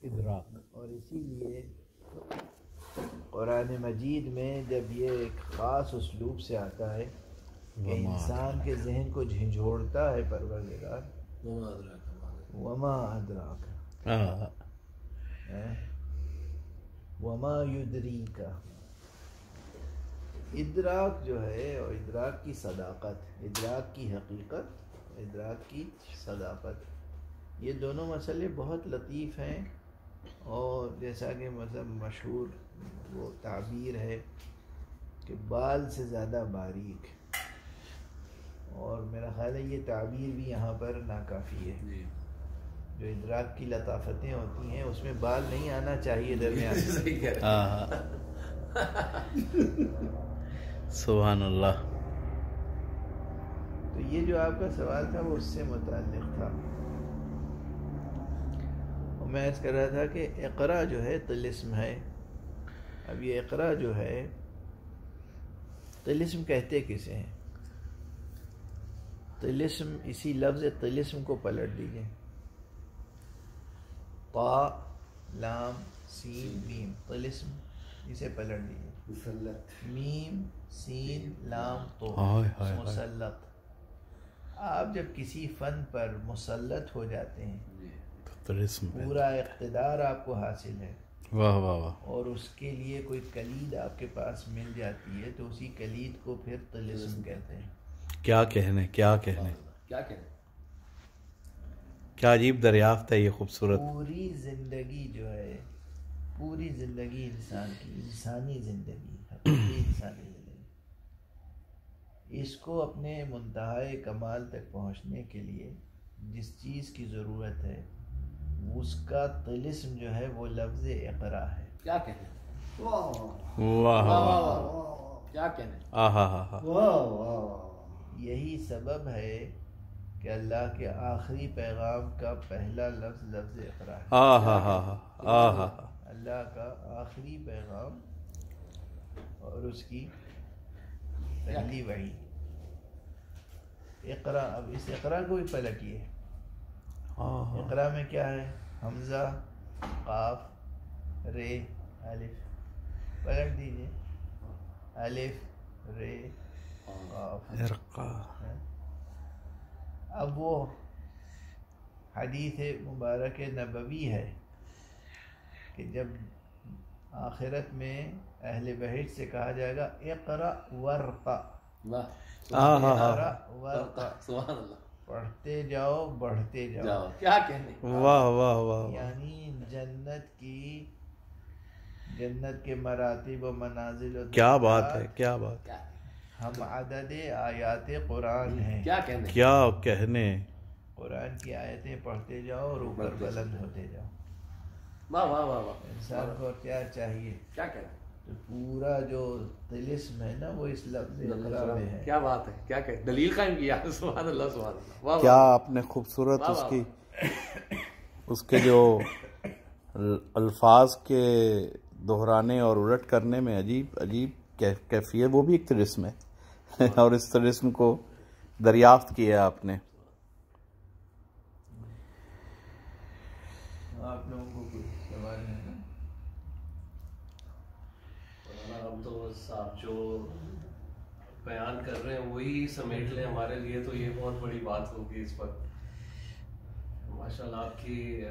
ادراک. اور اسی لیے قرآن مجید میں جب یہ ایک خاص اسلوب سے آتا ہے کہ انسان کے ذہن کو جھنجھوڑتا ہے پروردگار، وما ادراک وما یدریک. ادراک جو ہے، اور ادراک کی صداقت، ادراک کی حقیقت، ادراک کی صداقت، یہ دونوں مسئلے بہت لطیف ہیں. اور جیسا کہ مطلب مشہور وہ تعبیر ہے کہ بال سے زیادہ باریک، اور میرا خیال ہے یہ تعبیر بھی یہاں پر ناکافی ہے. جو ادراک کی لطافتیں ہوتی ہیں اس میں بال نہیں آنا چاہیے درمیان. سبحان اللہ. تو یہ جو آپ کا سوال تھا وہ اس سے متعلق تھا. اور میں اس کر رہا تھا کہ اقرا جو ہے طلسم ہے. اب یہ اقرا جو ہے طلسم کہتے کسے ہیں؟ طلسم، اسی لفظ طلسم کو پلٹ دیجئے، طا لام سین میم، طلسم اسے پلٹ دیجئے، مسلط، میم سین لام تو، مسلط. آپ جب کسی فن پر مسلط ہو جاتے ہیں، پورا اقتدار آپ کو حاصل ہے، واہ واہ واہ، اور اس کے لیے کوئی کلید آپ کے پاس مل جاتی ہے، تو اسی کلید کو پھر طلسم کہتے ہیں. کیا کہنے، کیا کہنے، کیا کہنے، کیا عجیب دریافت ہے یہ خوبصورت. پوری زندگی جو ہے، پوری زندگی انسان کی، انسانی زندگی، حقیقی انسانی زندگی، اس کو اپنے منتہائے کمال تک پہنچنے کے لیے جس چیز کی ضرورت ہے اس کا طلسم جو ہے وہ لفظ اقرا ہے. کیا کہنے، واہ واہ، کیا کہنے، آہا ہا. یہی سبب ہے کہ اللہ کے آخری پیغام کا پہلا لفظ لفظ اقرا ہے. آہا ہا آہا. اللہ کا آخری پیغام اور اس کی پہلی وحی اقرا. اب اس اقرا کو بھی پلٹیے. اقرا میں کیا ہے؟ حمزہ، قاف، رے، الف. پلٹ دیجئے، الف رے قاف. اب وہ حدیث مبارک نبوی ہے کہ جب آخرت میں اہل بہشت سے کہا جائے گا اقرا ورقا، اقرا ورقا، سبحان اللہ، پڑھتے جاؤ بڑھتے جاؤ. کیا کہنے، واہ واہ واہ. یعنی جنت کے مراتب و منازل و کیا بات ہے، کیا بات ہے. ہم عدد آیات قرآن ہیں. کیا کہنے، کیا کہنے. قرآن کی آیتیں پڑھتے جاؤ اور اوپر بلند ہوتے جاؤ. واہ واہ واہ واہ. انسان کو کیا چاہیے؟ کیا کہنے، تو پورا جو طلسم ہے نا وہ اس لفظ اقرا میں ہے. کیا بات ہے، کیا کہ دلیل قائم کیا. سبحان اللہ، سبحان اللہ. واہ کیا آپ نے خوبصورت اس کی، اس کے جو الفاظ کے دہرانے اور الٹ کرنے میں عجیب عجیب کیفیت، وہ بھی ایک طلسم ہے. اور اس طلسم کو دریافت کیا آپ نے. آپ لوگوں کو کوئی سوال ہے نا؟ ہم تو صاحب جو بیان کر رہے ہیں وہی سمیٹ لیں ہمارے لیے تو یہ بہت بڑی بات ہوگی اس وقت. ماشاء اللہ آپ کی